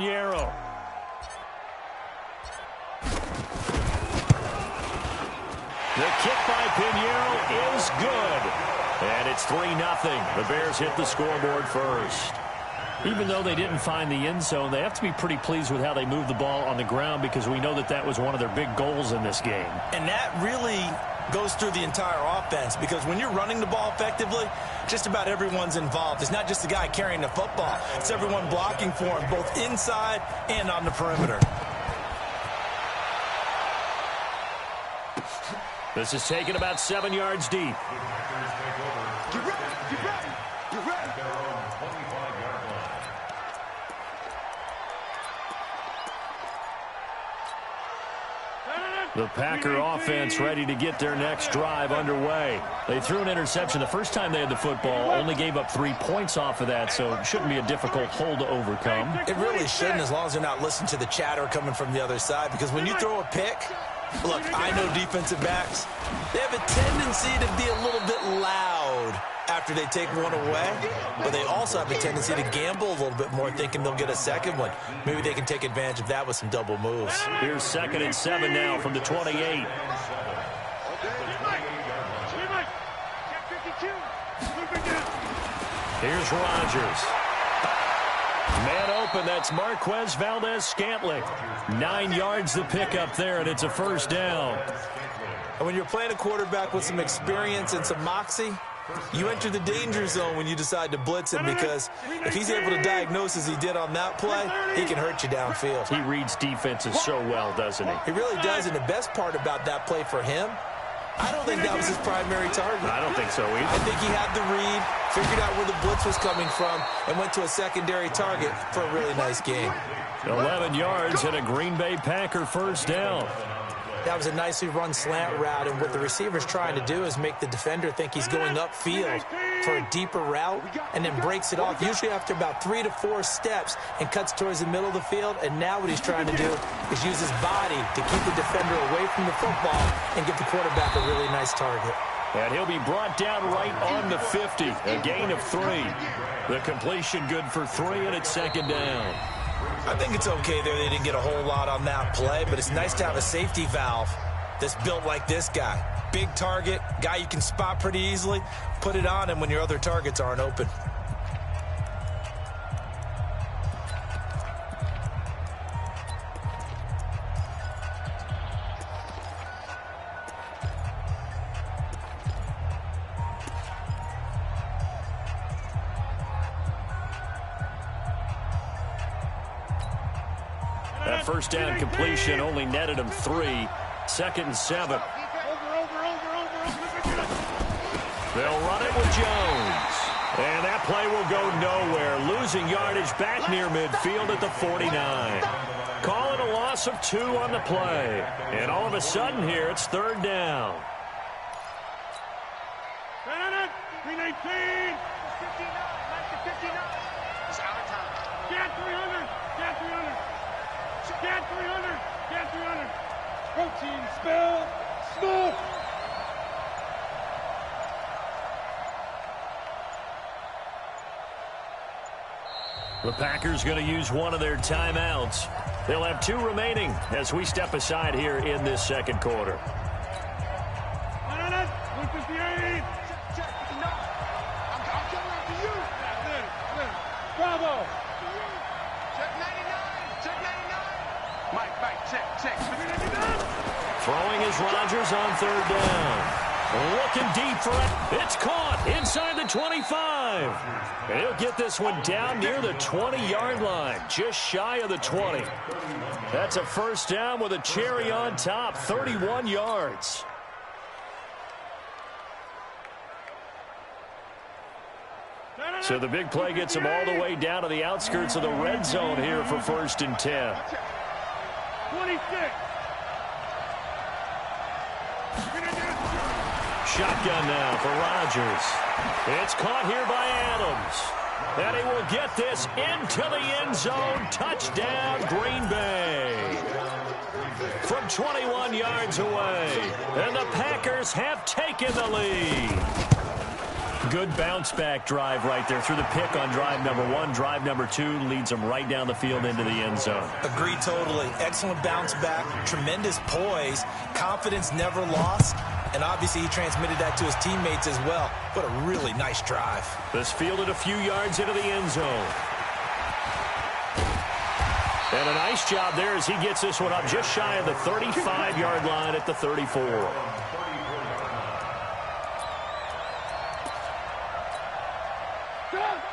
Pinheiro. The kick by Pinheiro is good. And it's 3-0. The Bears hit the scoreboard first. Even though they didn't find the end zone, they have to be pretty pleased with how they moved the ball on the ground because we know that that was one of their big goals in this game. And that really goes through the entire offense because when you're running the ball effectively, just about everyone's involved. It's not just the guy carrying the football. It's everyone blocking for him, both inside and on the perimeter. This is taken about 7 yards deep. Get ready, get ready, get ready. The Packer offense ready to get their next drive underway. They threw an interception the first time they had the football, only gave up 3 points off of that, so it shouldn't be a difficult hole to overcome. It really shouldn't, as long as they're not listening to the chatter coming from the other side, because when you throw a pick, look, I know defensive backs, they have a tendency to be a little bit loud after they take one away, but they also have a tendency to gamble a little bit more, thinking they'll get a second one. Maybe they can take advantage of that with some double moves. Here's 2nd and 7 now from the 28. Here's Rodgers. Man open, that's Marquez Valdez-Scantling. 9 yards to pick up there, and it's a first down. And when you're playing a quarterback with some experience and some moxie, you enter the danger zone when you decide to blitz him, because if he's able to diagnose as he did on that play, he can hurt you downfield. He reads defenses so well, doesn't he? He really does, and the best part about that play for him, I don't think that was his primary target. I don't think so either. I think he had the read, figured out where the blitz was coming from, and went to a secondary target for a really nice game. 11 yards and a Green Bay Packer first down. That was a nicely run slant route, and what the receiver's trying to do is make the defender think he's going upfield for a deeper route, and then breaks it off, usually after about 3 to 4 steps, and cuts towards the middle of the field. And now what he's trying to do is use his body to keep the defender away from the football and give the quarterback a really nice target. And he'll be brought down right on the 50, a gain of 3. The completion good for 3, and it's 2nd down. I think it's okay there. They didn't get a whole lot on that play, but it's nice to have a safety valve that's built like this guy. Big target, guy you can spot pretty easily. Put it on him when your other targets aren't open. That first down completion only netted him 3. 2nd and 7. They'll run it with Jones. And that play will go nowhere. Losing yardage back near midfield at the 49. Call it a loss of 2 on the play. And all of a sudden here, it's 3rd down. 319. 59. It's our time. Get 300. Get 300. Get 300. Get 300. Protein spell. Smoke. The Packers going to use one of their timeouts. They'll have 2 remaining as we step aside here in this 2nd quarter. 158. Check. I'm coming up to you. Bravo. Check 99. Check 99. Mike, check. Throwing is Rodgers on 3rd down. Looking deep for it. It's caught inside the 25. And he'll get this one down near the 20-yard line, just shy of the 20. That's a first down with a cherry on top, 31 yards. So the big play gets him all the way down to the outskirts of the red zone here for 1st and 10. 26. Shotgun now for Rodgers. It's caught here by Adams. And he will get this into the end zone. Touchdown, Green Bay. From 21 yards away. And the Packers have taken the lead. Good bounce-back drive right there through the pick on drive number 1. Drive number 2 leads them right down the field into the end zone. Agreed totally. Excellent bounce back, tremendous poise, confidence never lost, and obviously he transmitted that to his teammates as well. What a really nice drive. This fielded a few yards into the end zone. And a nice job there as he gets this one up just shy of the 35-yard line at the 34.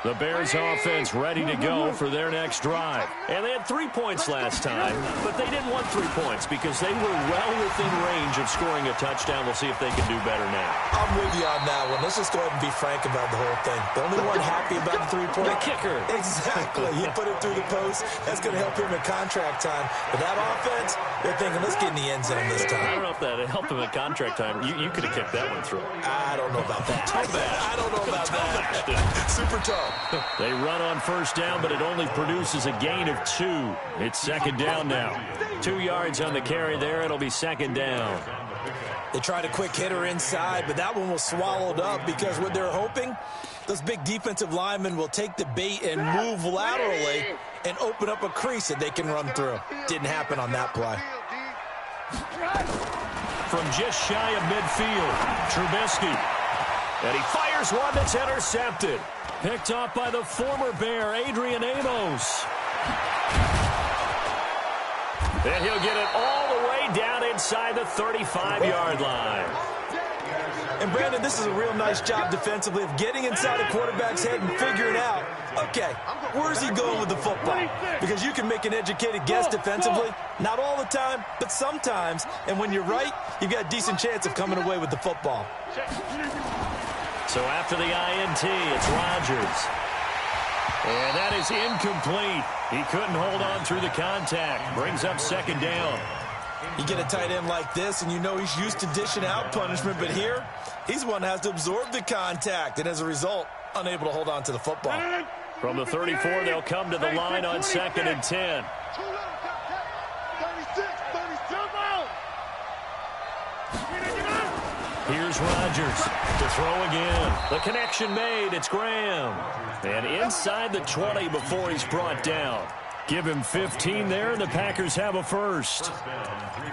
The Bears offense ready to go for their next drive. And they had 3 points last time, but they didn't want 3 points because they were well within range of scoring a touchdown. We'll see if they can do better now. I'm with you on that one. Let's just go ahead and be frank about the whole thing. The only one happy about the 3-point. The kicker. Exactly. He put it through the post. That's going to help him in contract time. But that offense, they're thinking, let's get in the end zone this time. I don't know if that helped him in contract time. You could have kicked that one through. I don't know about that. I don't know about that. Super tough. They run on first down, but it only produces a gain of 2. It's second down now. 2 yards on the carry there. It'll be second down. They tried a quick hitter inside, but that one was swallowed up because what they're hoping, those big defensive linemen will take the bait and move laterally and open up a crease that they can run through. Didn't happen on that play. From just shy of midfield, Trubisky. And he fires one that's intercepted. Picked off by the former Bear, Adrian Amos. And he'll get it all the way down inside the 35-yard line. And, Brandon, this is a real nice job defensively of getting inside the quarterback's head and figuring out, okay, where's he going with the football? Because you can make an educated guess defensively. Not all the time, but sometimes. And when you're right, you've got a decent chance of coming away with the football. So after the INT, it's Rodgers. And that is incomplete. He couldn't hold on through the contact. Brings up second down. You get a tight end like this, and you know he's used to dishing out punishment, but here, he's one that has to absorb the contact, and as a result, unable to hold on to the football. From the 34, they'll come to the line on second and 10. Here's Rodgers to throw again. The connection made. It's Graham. And inside the 20 before he's brought down. Give him 15 there, and the Packers have a first.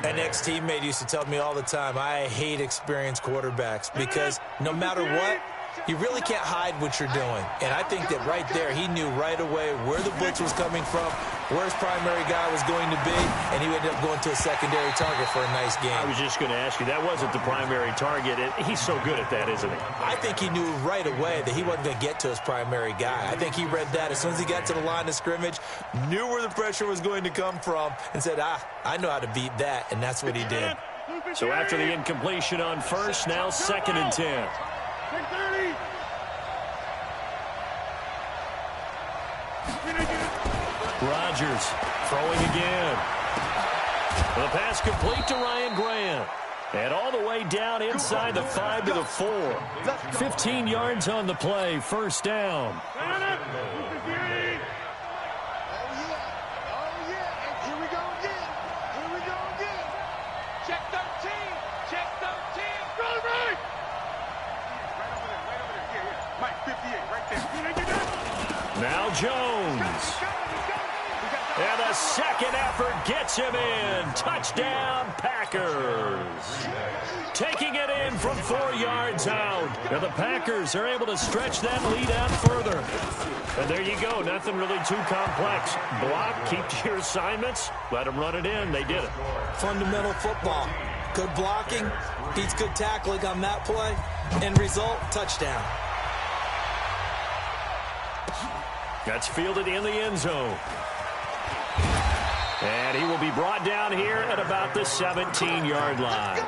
An ex-teammate used to tell me all the time, I hate experienced quarterbacks because no matter what, you really can't hide what you're doing. And I think that right there, he knew right away where the blitz was coming from, where his primary guy was going to be, and he ended up going to a secondary target for a nice game. I was just going to ask you, that wasn't the primary target. He's so good at that, isn't he? I think he knew right away that he wasn't going to get to his primary guy. I think he read that as soon as he got to the line of scrimmage, knew where the pressure was going to come from, and said, I know how to beat that, and that's what he did. So after the incompletion on first, now second and 10. Rodgers throwing again. The pass complete to Ryan Grant. And all the way down inside the 5 to the 4. 15 yards on the play, first down. Now Jones. And the second effort gets him in. Touchdown, Packers. Taking it in from 4 yards out. And the Packers are able to stretch that lead out further. And there you go. Nothing really too complex. Block, keep to your assignments, let them run it in. They did it. Fundamental football. Good blocking, beats good tackling on that play. End result, touchdown. That's fielded in the end zone. And he will be brought down here at about the 17-yard line.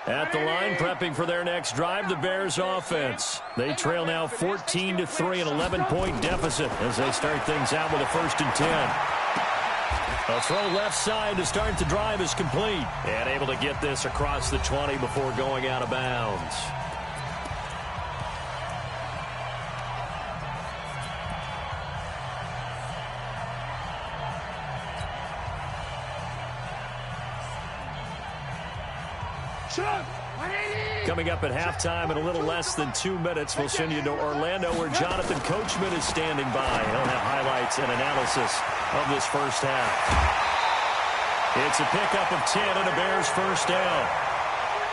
At the line, prepping for their next drive, the Bears offense. They trail now 14-3, an 11-point deficit as they start things out with a 1st and 10. A throw left side to start the drive is complete. And able to get this across the 20 before going out of bounds. Coming up at halftime in a little less than 2 minutes, we'll send you to Orlando where Jonathan Coachman is standing by. He'll have highlights and analysis of this first half. It's a pickup of 10 and a Bears first down.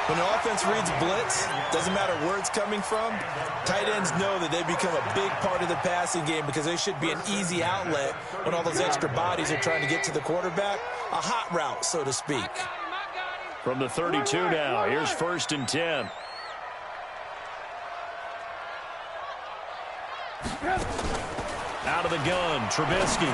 When the offense reads blitz, doesn't matter where it's coming from, tight ends know that they become a big part of the passing game because they should be an easy outlet when all those extra bodies are trying to get to the quarterback. A hot route, so to speak. From the 32 now, here's 1st and 10. Out of the gun, Trubisky.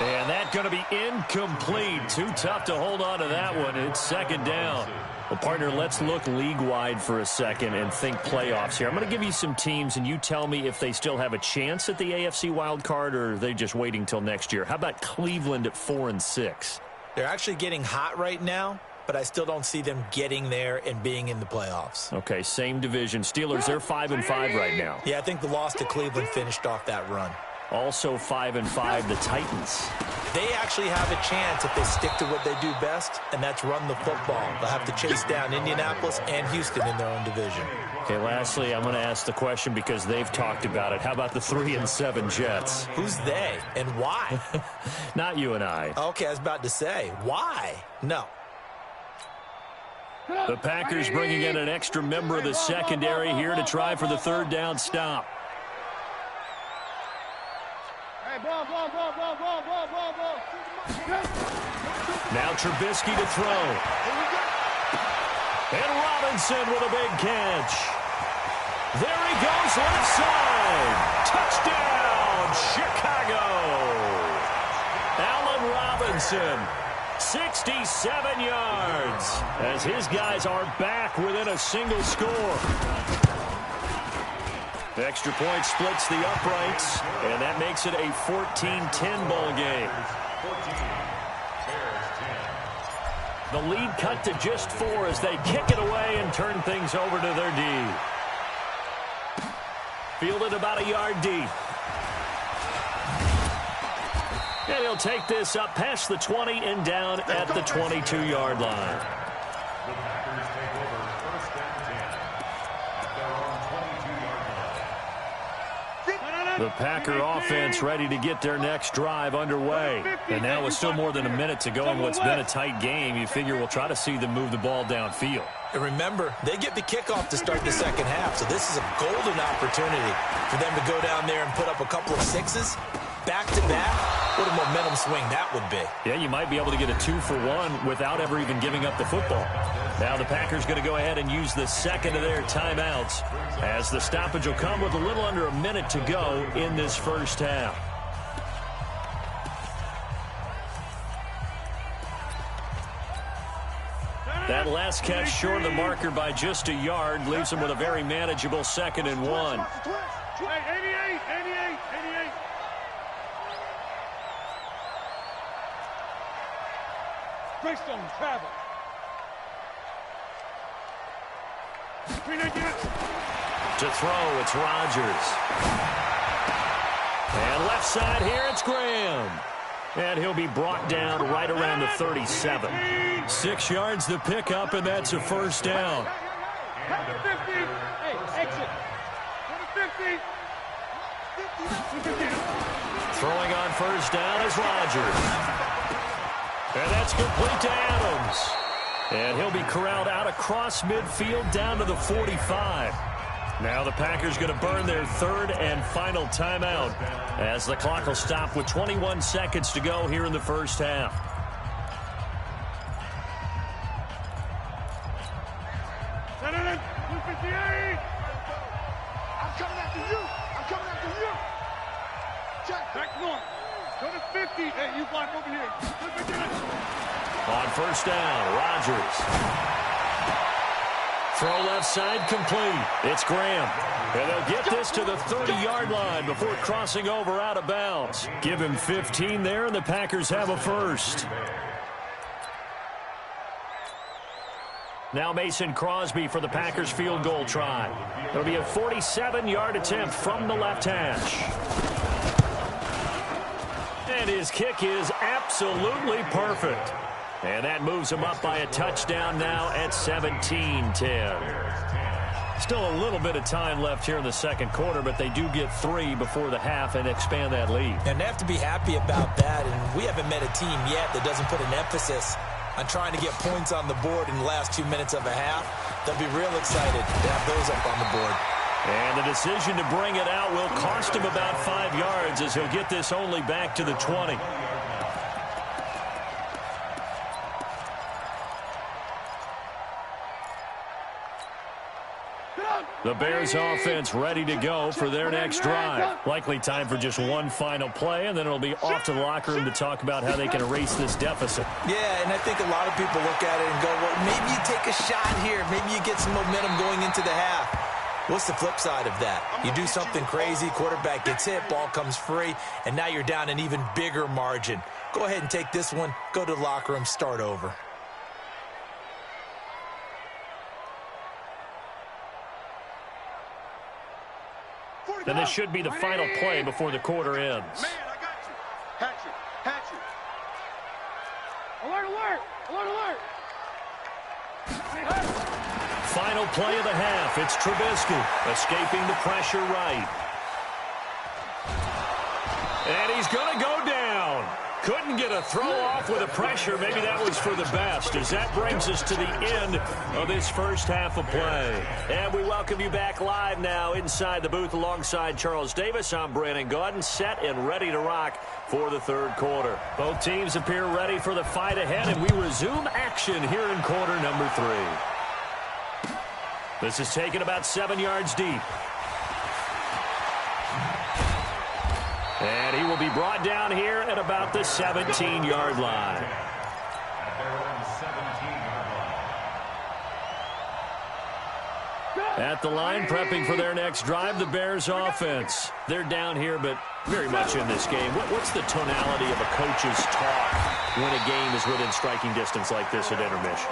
And that's going to be incomplete. Too tough to hold on to that one. It's 2nd down. Well, partner, let's look league-wide for a second and think playoffs here. I'm going to give you some teams, and you tell me if they still have a chance at the AFC wild card or are they just waiting till next year. How about Cleveland at 4-6? They're actually getting hot right now, but I still don't see them getting there and being in the playoffs. Okay, same division. Steelers, they're 5-5 right now. Yeah, I think the loss to Cleveland finished off that run. Also 5-5, the Titans. They actually have a chance if they stick to what they do best, and that's run the football. They'll have to chase down Indianapolis and Houston in their own division. Okay, lastly, I'm going to ask the question because they've talked about it. How about the 3-7 Jets? Who's they and why? Not you and I. Okay, I was about to say, why? No. The Packers bringing in an extra member of the secondary here to try for the 3rd down stop. Now Trubisky to throw. And Robinson with a big catch. There he goes left side. Touchdown, Chicago. Allen Robinson, 67 yards, as his guys are back within a single score. The extra point splits the uprights, and that makes it a 14-10 ball game. The lead cut to just 4 as they kick it away and turn things over to their D. Fielded about a yard deep. And he'll take this up past the 20 and down at the 22-yard line. The Packer offense ready to get their next drive underway. And now with still more than a minute to go in what's been a tight game, you figure we'll try to see them move the ball downfield. And remember, they get the kickoff to start the second half, so this is a golden opportunity for them to go down there and put up a couple of sixes back-to-back. What a momentum swing that would be. Yeah, you might be able to get a 2-for-1 without ever even giving up the football. Now the Packers going to go ahead and use the second of their timeouts as the stoppage will come with a little under a minute to go in this first half. That last catch short of the marker by just a yard leaves them with a very manageable 2nd and 1. 88. Greystone, travel. To throw, it's Rodgers. And left side here, it's Graham. And he'll be brought down right around the 37. 6 yards the pickup, and that's a first down. 50. Hey, exit. 50. Throwing on first down is Rodgers. And that's complete to Adams. And he'll be corralled out across midfield down to the 45. Now the Packers going to burn their 3rd and final timeout as the clock will stop with 21 seconds to go here in the first half. I'm coming after you. Check. Back north. Go to 50. Hey, you block over here. On first down, Rodgers. Throw left side complete. It's Graham. And they'll get this to the 30-yard line before crossing over out of bounds. Give him 15 there, and the Packers have a first. Now Mason Crosby for the Packers field goal try. It'll be a 47-yard attempt from the left hash. And his kick is absolutely perfect. And that moves them up by a touchdown now at 17-10. Still a little bit of time left here in the second quarter, but they do get 3 before the half and expand that lead. And they have to be happy about that. And we haven't met a team yet that doesn't put an emphasis on trying to get points on the board in the last 2 minutes of a half. They'll be real excited to have those up on the board. And the decision to bring it out will cost him about 5 yards as he'll get this only back to the 20. The Bears offense ready to go for their next drive. Likely time for just one final play, and then it'll be off to the locker room to talk about how they can erase this deficit. Yeah, and I think a lot of people look at it and go, well, maybe you take a shot here. Maybe you get some momentum going into the half. What's the flip side of that? You do something crazy, quarterback gets hit, ball comes free, and now you're down an even bigger margin. Go ahead and take this one, go to the locker room, start over. Then this should be the final play before the quarter ends. Man, I got you. Hatchet, hatchet. Alert, alert, alert, alert. Final play of the half. It's Trubisky escaping the pressure right. And he's going to go down. Couldn't get a throw off with the pressure. Maybe that was for the best, as that brings us to the end of this first half of play. And we welcome you back live now inside the booth alongside Charles Davis. I'm Brandon Gaudin, set and ready to rock for the third quarter. Both teams appear ready for the fight ahead, and we resume action here in quarter number 3. This is taken about 7 yards deep. And he will be brought down here at about the 17-yard line. At the line, prepping for their next drive, the Bears offense. They're down here, but very much in this game. What's the tonality of a coach's talk when a game is within striking distance like this at intermission?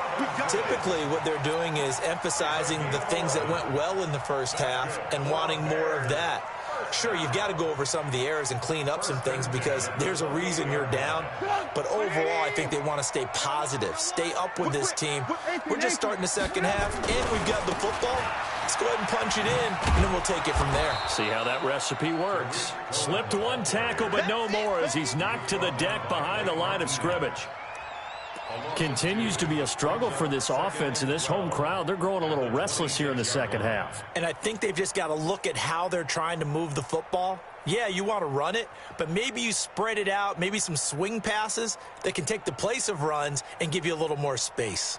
Typically, what they're doing is emphasizing the things that went well in the first half and wanting more of that. Sure, you've got to go over some of the errors and clean up some things because there's a reason you're down. But overall, I think they want to stay positive, stay up with this team. We're just starting the second half, and we've got the football. Let's go ahead and punch it in, and then we'll take it from there. See how that recipe works. Slipped one tackle, but no more as he's knocked to the deck behind the line of scrimmage. Continues to be a struggle for this offense and this home crowd. They're growing a little restless here in the second half. And I think they've just got to look at how they're trying to move the football. Yeah, you want to run it, but maybe you spread it out, maybe some swing passes that can take the place of runs and give you a little more space.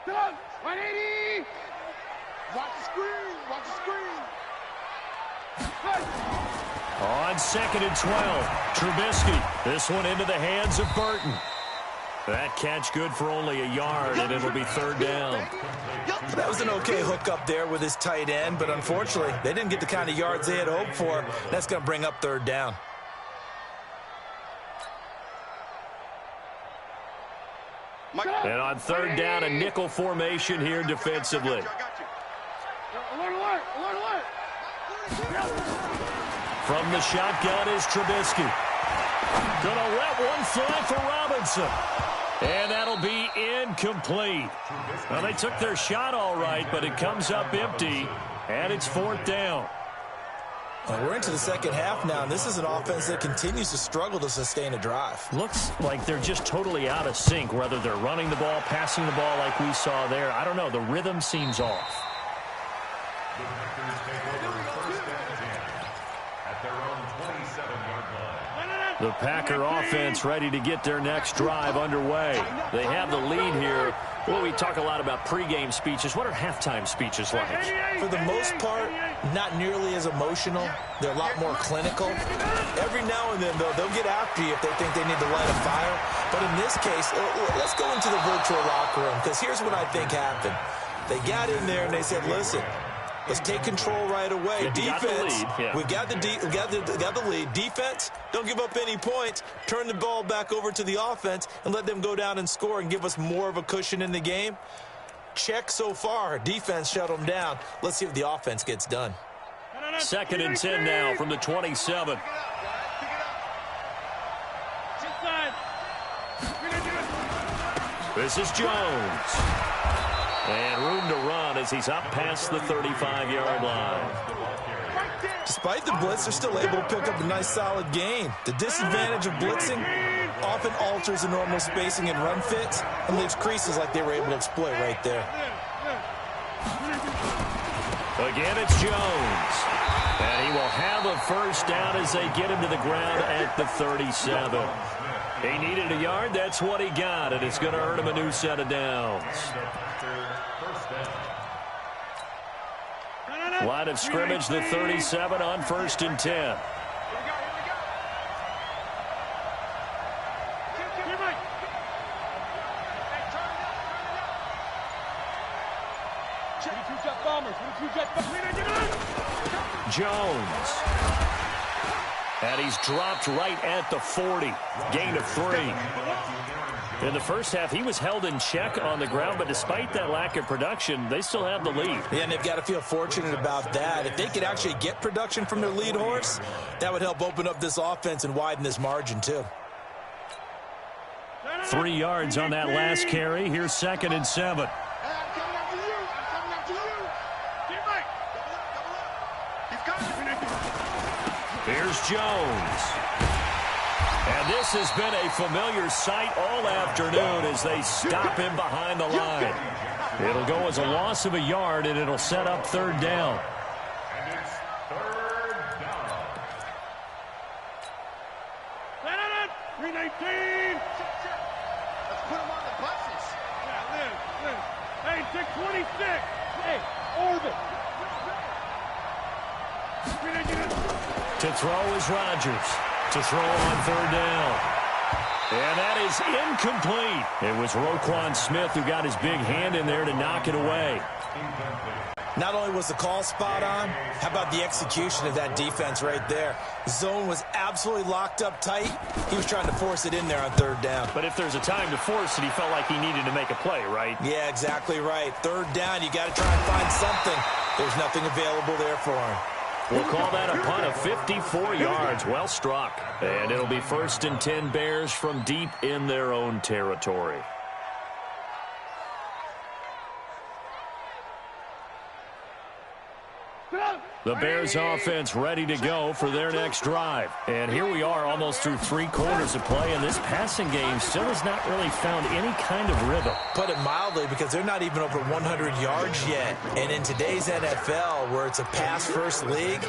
180! Watch the screen! Watch the screen! On 2nd and 12, Trubisky. This one into the hands of Burton. That catch good for only a yard, and it'll be third down. That was an okay hook up there with his tight end, but unfortunately, they didn't get the kind of yards they had hoped for. That's going to bring up third down. And on third down, a nickel formation here defensively. Alert, alert, alert, alert! From the shotgun is Trubisky. Gonna let one fly for Robinson. And that'll be incomplete. Well, they took their shot all right, but it comes up empty, and it's fourth down. We're into the second half now, and this is an offense that continues to struggle to sustain a drive. Looks like they're just totally out of sync, whether they're running the ball, passing the ball like we saw there. I don't know. The rhythm seems off. The Packer offense ready to get their next drive underway. They have the lead here. Well, we talk a lot about pregame speeches. What are halftime speeches like? For the most part, not nearly as emotional. They're a lot more clinical. Every now and then, though, they'll get after you if they think they need to light a fire. But in this case, let's go into the virtual locker room, because here's what I think happened. They got in there and they said, listen, let's take control right away. Defense, we got the lead. Defense, don't give up any points. Turn the ball back over to the offense and let them go down and score and give us more of a cushion in the game. Check so far. Defense shut them down. Let's see if the offense gets done. 2nd and 10 now from the 27. This is Jones. And room to run as he's up past the 35-yard line. Despite the blitz, they're still able to pick up a nice, solid gain. The disadvantage of blitzing often alters the normal spacing and run fits and leaves creases like they were able to exploit right there. Again, it's Jones. And he will have a first down as they get him to the ground at the 37. He needed a yard. That's what he got, and it's going to earn him a new set of downs. Line of scrimmage, the 37 on 1st and 10. Jones. And he's dropped right at the 40. Gain of 3. In the first half, he was held in check on the ground, but despite that lack of production, they still have the lead. Yeah, and they've got to feel fortunate about that. If they could actually get production from their lead horse, that would help open up this offense and widen this margin, too. 3 yards on that last carry. Here's 2nd and 7. Here's Jones. And this has been a familiar sight all afternoon as they stop him behind the line. It'll go as a loss of a yard, and it'll set up 3rd down. And it's 3rd down. 319. Let's put him on the buses. Yeah, Liz. Hey, 626. Hey, orbit. To throw is Rodgers. To throw on 3rd down. And that is incomplete. It was Roquan Smith who got his big hand in there to knock it away. Not only was the call spot on, how about the execution of that defense right there? Zone was absolutely locked up tight. He was trying to force it in there on 3rd down. But if there's a time to force it, he felt like he needed to make a play, right? Yeah, exactly right. 3rd down, you got to try and find something. There's nothing available there for him. We'll call that a punt of 54 yards. Well struck. And it'll be 1st and 10 Bears from deep in their own territory. The Bears offense ready to go for their next drive. And here we are almost through 3 quarters of play, and this passing game still has not really found any kind of rhythm. Put it mildly, because they're not even over 100 yards yet. And in today's NFL, where it's a pass-first league,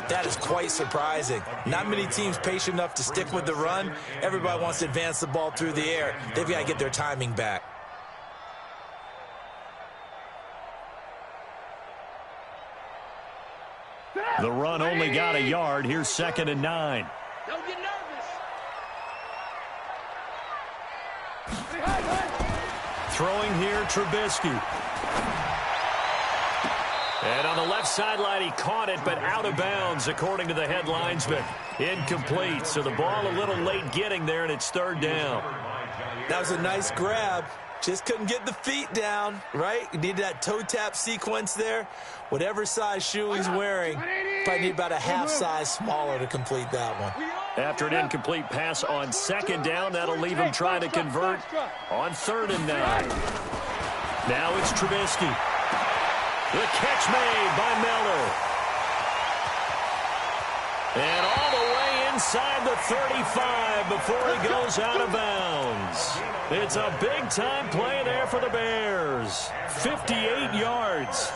that is quite surprising. Not many teams patient enough to stick with the run. Everybody wants to advance the ball through the air. They've got to get their timing back. The run only got a yard. Here's 2nd and 9. Don't get nervous. Throwing here, Trubisky. And on the left sideline, he caught it, but out of bounds, according to the head linesman. Incomplete, so the ball a little late getting there, and it's 3rd down. That was a nice grab. Just couldn't get the feet down, right? You need that toe tap sequence there. Whatever size shoe he's wearing, probably need about a half size smaller to complete that one. After an incomplete pass on 2nd down, that'll leave him trying to convert on 3rd and 9. Now it's Trubisky. The catch made by Miller. And all the way inside the 35 before he goes out of bounds. It's a big-time play there for the Bears. 58 yards.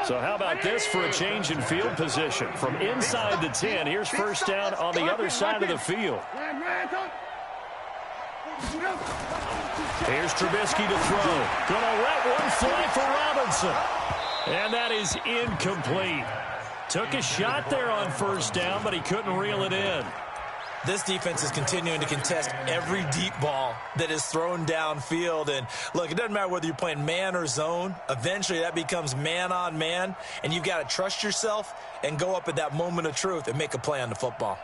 So how about this for a change in field position? From inside the 10, here's 1st down on the other side of the field. Here's Trubisky to throw. Gonna let one fly for Robinson. And that is incomplete. Took a shot there on 1st down, but he couldn't reel it in. This defense is continuing to contest every deep ball that is thrown downfield. And, look, it doesn't matter whether you're playing man or zone. Eventually, that becomes man-on-man, and you've got to trust yourself and go up at that moment of truth and make a play on the football.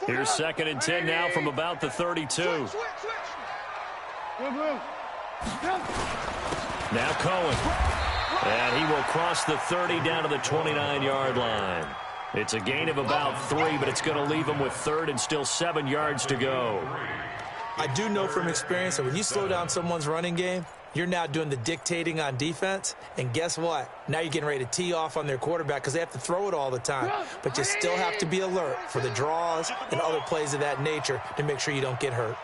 Here's 2nd and 10 now from about the 32. Now Cohen. And he will cross the 30 down to the 29-yard line. It's a gain of about 3, but it's going to leave them with third and still 7 yards to go. I do know from experience that when you slow down someone's running game, you're now doing the dictating on defense. And guess what? Now you're getting ready to tee off on their quarterback because they have to throw it all the time. But you still have to be alert for the draws and other plays of that nature to make sure you don't get hurt.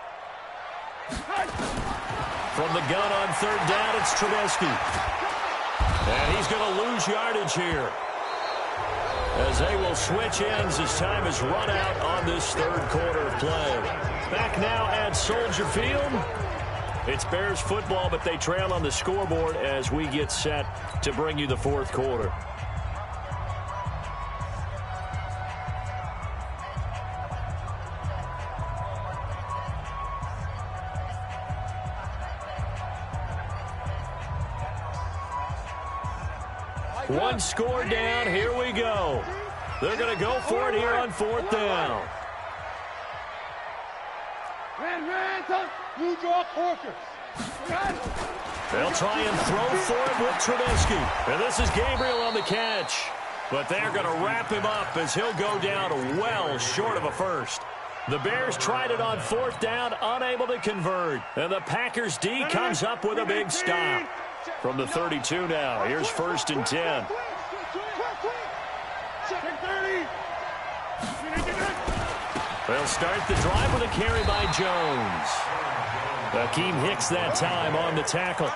From the gun on third down, it's Trubisky. And he's going to lose yardage here, as they will switch ends as time is run out on this third quarter of play. Back now at Soldier Field. It's Bears football, but they trail on the scoreboard as we get set to bring you the fourth quarter. One score down. Here we go. They're going to go for it here on fourth down. They'll try and throw for it with Trubisky. And this is Gabriel on the catch. But they're going to wrap him up as he'll go down well short of a first. The Bears tried it on fourth down, unable to convert. And the Packers D comes up with a big stop. From the 32 now, here's first and 10. They'll start the drive with a carry by Jones. Akeem Hicks that time on the tackle.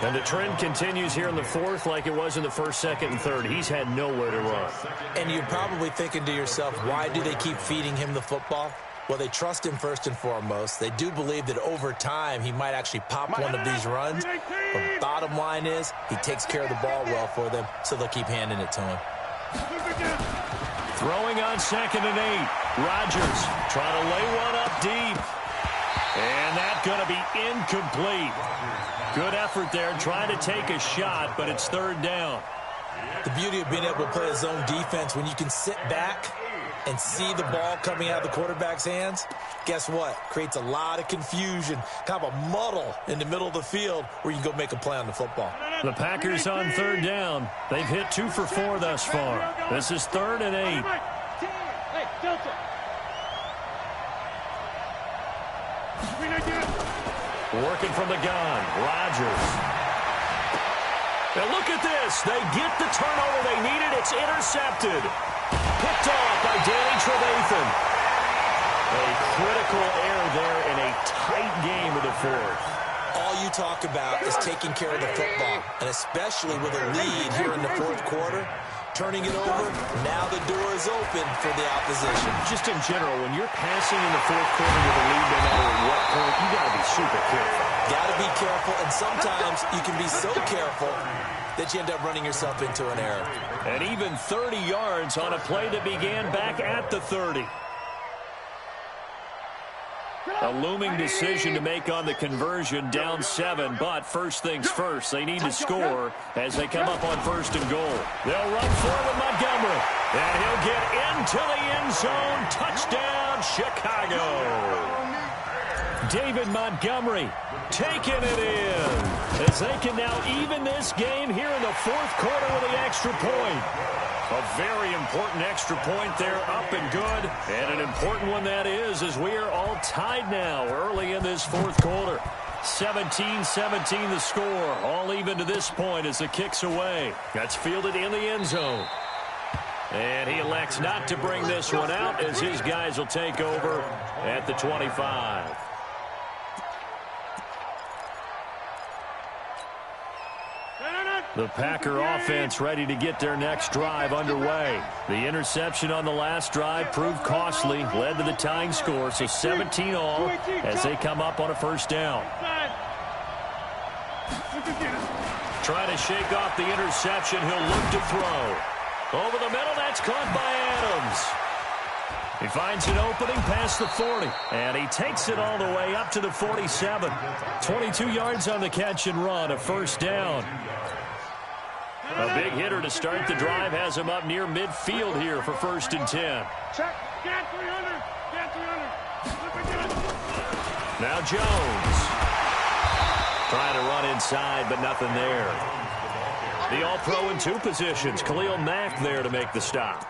And the trend continues here in the fourth like it was in the first, second, and third. He's had nowhere to run. And you're probably thinking to yourself, why do they keep feeding him the football? Well, they trust him first and foremost. They do believe that over time he might actually pop one of these runs. But bottom line is he takes care of the ball well for them, so they'll keep handing it to him. Throwing on second and 8. Rodgers trying to lay one up deep. And that's going to be incomplete. Good effort there trying to take a shot, but it's third down. The beauty of being able to play a zone defense, when you can sit back and see the ball coming out of the quarterback's hands, guess what? Creates a lot of confusion, kind of a muddle in the middle of the field where you can go make a play on the football. The Packers on third down. They've hit 2 for 4 thus far. This is third and 8. Working from the gun, Rodgers. Now look at this. They get the turnover they needed. It's intercepted. Picked off by Danny Trevathan. A critical error there in a tight game of the fourth. All you talk about is taking care of the football, and especially with a lead here in the fourth quarter, turning it over, now the door is open for the opposition. Just in general, when you're passing in the fourth quarter with a lead, no matter at what point, you got to be super careful. Got to be careful, and sometimes you can be so careful that you end up running yourself into an error. And even 30 yards on a play that began back at the 30. A looming decision to make on the conversion, down 7, but first things first, they need to score as they come up on first and goal. They'll run forward with Montgomery, and he'll get into the end zone. Touchdown, Chicago. David Montgomery taking it in as they can now even this game here in the fourth quarter with the extra point. A very important extra point there, up and good. And an important one that is, as we are all tied now early in this fourth quarter. 17-17 the score, all even to this point as the kick's away. That's fielded in the end zone. And he elects not to bring this one out as his guys will take over at the 25. The Packer offense ready to get their next drive underway. The interception on the last drive proved costly, led to the tying score, so 17 all as they come up on a first down. Trying to shake off the interception, he'll look to throw. Over the middle, that's caught by Adams. He finds an opening past the 40, and he takes it all the way up to the 47. 22 yards on the catch and run, a first down. A big hitter to start the drive has him up near midfield here for first and 10. Check. Get 300. Get 300. Now Jones. Trying to run inside, but nothing there. The All-Pro in 2 positions. Khalil Mack there to make the stop.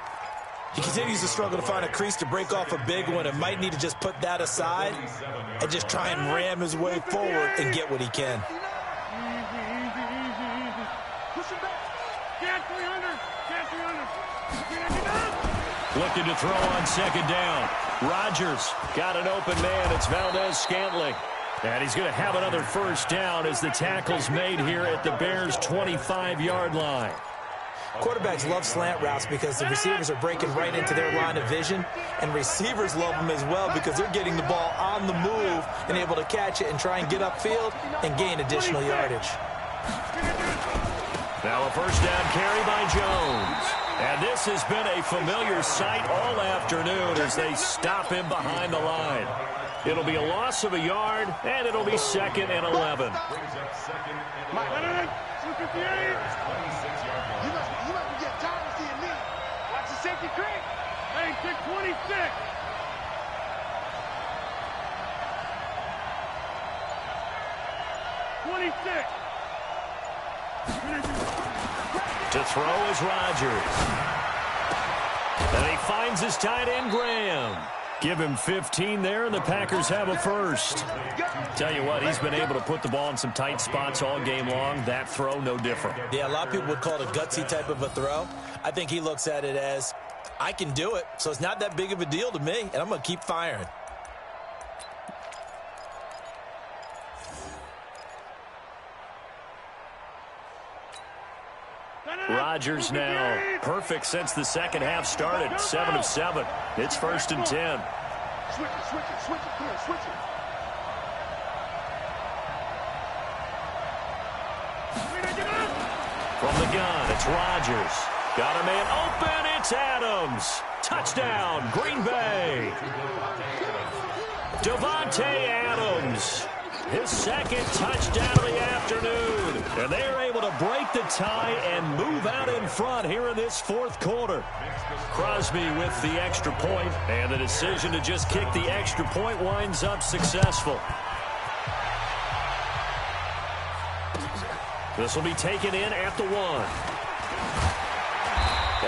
He continues to struggle to find a crease to break off a big one and might need to just put that aside and just try and ram his way forward and get what he can. Easy. Push him back. Get 300. Get 300. Looking to throw on second down. Rodgers got an open man. It's Valdez-Scantling. And he's going to have another first down as the tackle's made here at the Bears' 25-yard line. Quarterbacks love slant routes because the receivers are breaking right into their line of vision, and receivers love them as well because they're getting the ball on the move and able to catch it and try and get upfield and gain additional yardage. Now a first down carry by Jones. And this has been a familiar sight all afternoon as they stop him behind the line. It'll be a loss of a yard, and it'll be 2nd and 11. You must be getting tired of seeing me. Watch the safety creep. Hey, pick 26. To throw is Rodgers. And he finds his tight end, Graham. Give him 15 there, and the Packers have a first. Tell you what, he's been able to put the ball in some tight spots all game long. That throw, no different. Yeah, a lot of people would call it a gutsy type of a throw. I think he looks at it as, I can do it, so it's not that big of a deal to me, and I'm going to keep firing. Rodgers now perfect since the second half started. 7 of 7. It's 1st and 10. Switch it. Come here, switch it. From the gun, it's Rodgers. Got a man open. It's Adams. Touchdown, Green Bay. Devontae Adams. His 2nd touchdown of the afternoon. And they are able to break the tie and move out in front here in this 4th quarter. Crosby with the extra point, and the decision to just kick the extra point winds up successful. This will be taken in at the 1.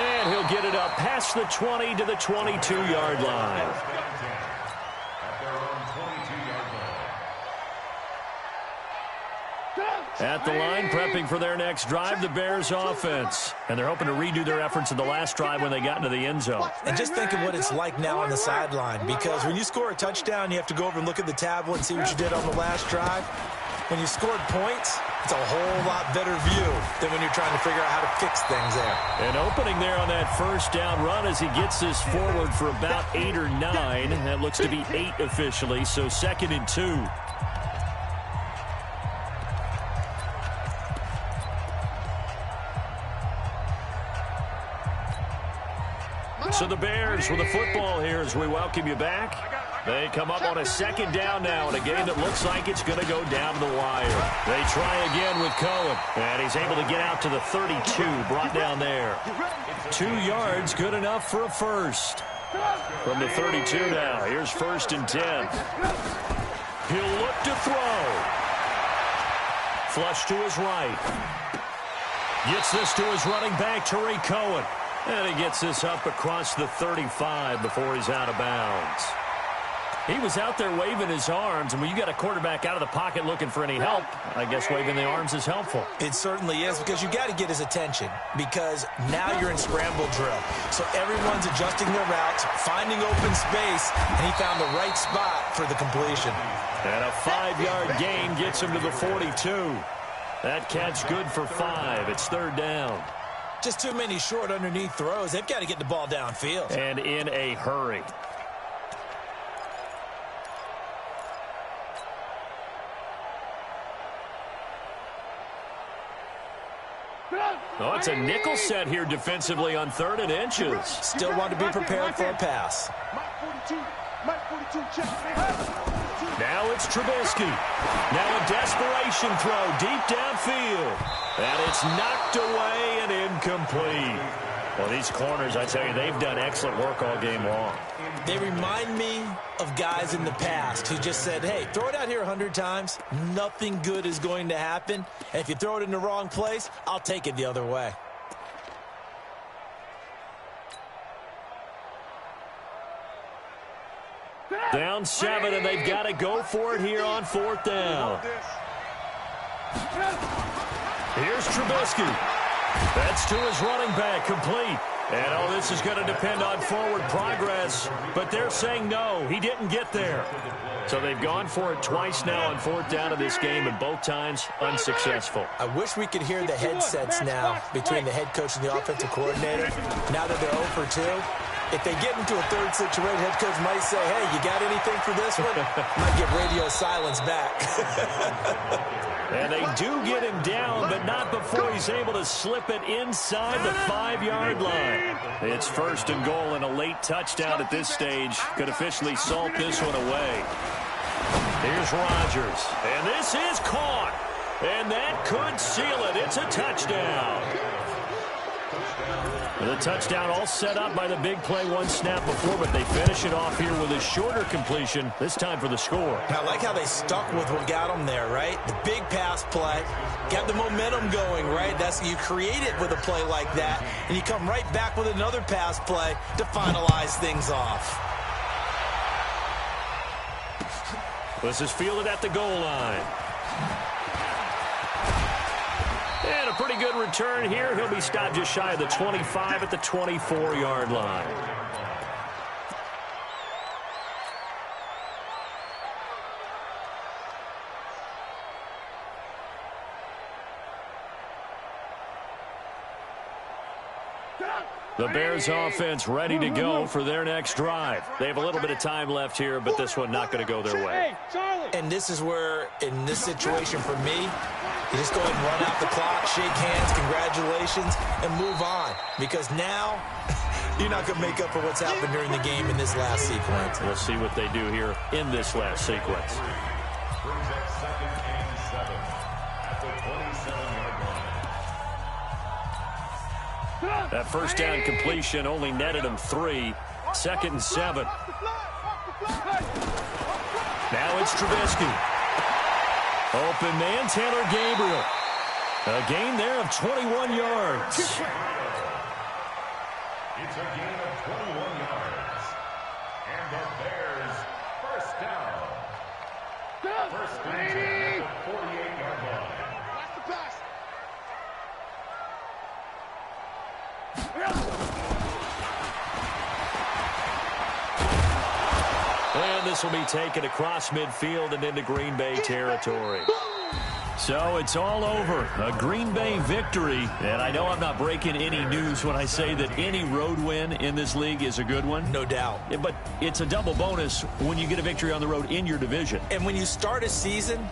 And he'll get it up past the 20 to the 22-yard line. At the line, prepping for their next drive, the Bears offense. And they're hoping to redo their efforts in the last drive when they got into the end zone. And just think of what it's like now on the sideline, because when you score a touchdown, you have to go over and look at the tablet and see what you did on the last drive. When you scored points, it's a whole lot better view than when you're trying to figure out how to fix things there. An opening there on that first down run as he gets this forward for about 8 or 9. That looks to be 8 officially, so 2nd and 2. So the Bears with the football here as we welcome you back. They come up on a 2nd down now in a game that looks like it's going to go down to the wire. They try again with Cohen, and he's able to get out to the 32, brought down there. 2 yards, good enough for a first. From the 32 now, here's 1st and 10. He'll look to throw. Flush to his right. Gets this to his running back, Tariq Cohen. And he gets this up across the 35 before he's out of bounds. He was out there waving his arms, and when you got a quarterback out of the pocket looking for any help, I guess waving the arms is helpful. It certainly is, because you got to get his attention, because now you're in scramble drill. So everyone's adjusting their routes, finding open space, and he found the right spot for the completion. And a 5-yard gain gets him to the 42. That catch good for 5. It's 3rd down. Just too many short underneath throws. They've got to get the ball downfield. And in a hurry. Oh, it's a nickel set here defensively on 3rd and inches. Still want to be prepared for a pass. Now it's Trubisky. Now a desperation throw deep downfield. And it's knocked away and incomplete. Well, these corners, I tell you, they've done excellent work all game long. They remind me of guys in the past who just said, hey, throw it out here 100 times. Nothing good is going to happen. And if you throw it in the wrong place, I'll take it the other way. Down 7, and they've got to go for it here on 4th down. Here's Trubisky. That's to his running back, complete. And, this is going to depend on forward progress, but they're saying no, he didn't get there. So they've gone for it twice now on 4th down of this game, and both times unsuccessful. I wish we could hear the headsets now between the head coach and the offensive coordinator. Now that they're 0 for 2, if they get into a third situation, head coach might say, hey, you got anything for this one? Might get radio silence back. And they do get him down, but not before he's able to slip it inside the 5-yard line. It's 1st and goal, and a late touchdown at this stage could officially salt this one away. Here's Rodgers, and this is caught. And that could seal it. It's a touchdown. The touchdown all set up by the big play one snap before, but they finish it off here with a shorter completion, this time for the score. I like how they stuck with what got them there, right? The big pass play, got the momentum going, right? That's you create it with a play like that, and you come right back with another pass play to finalize things off. This is fielded at the goal line. And a pretty good return here. He'll be stopped just shy of the 25 at the 24-yard line. The Bears offense ready to go for their next drive. They have a little bit of time left here, but this one not going to go their way. And this is where, in this situation for me, you just go ahead and run out the clock, shake hands, congratulations, and move on. Because now, you're not going to make up for what's happened during the game in this last sequence. We'll see what they do here in this last sequence. Brings up 2nd and 7 at the 27-yard line. That first down completion only netted him 3. 2nd and 7. Now it's Trubisky. Open man, Taylor Gabriel. A gain there of 21 yards. It's a gain of 21 yards. And the Bears first down. First and 10 at the 48-yard line. Watch the pass. And this will be taken across midfield and into Green Bay territory. So it's all over. A Green Bay victory. And I know I'm not breaking any news when I say that any road win in this league is a good one. No doubt. But it's a double bonus when you get a victory on the road in your division. And when you start a season,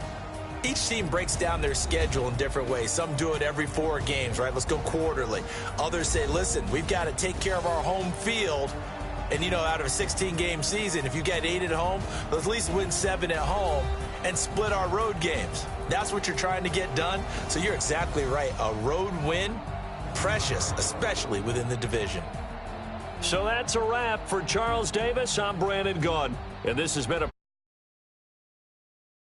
each team breaks down their schedule in different ways. Some do it every 4 games, right? Let's go quarterly. Others say, listen, we've got to take care of our home field. And, out of a 16-game season, if you get 8 at home, let's at least win 7 at home and split our road games. That's what you're trying to get done. So you're exactly right. A road win, precious, especially within the division. So that's a wrap for Charles Davis. I'm Brandon Gaudin, and this has been a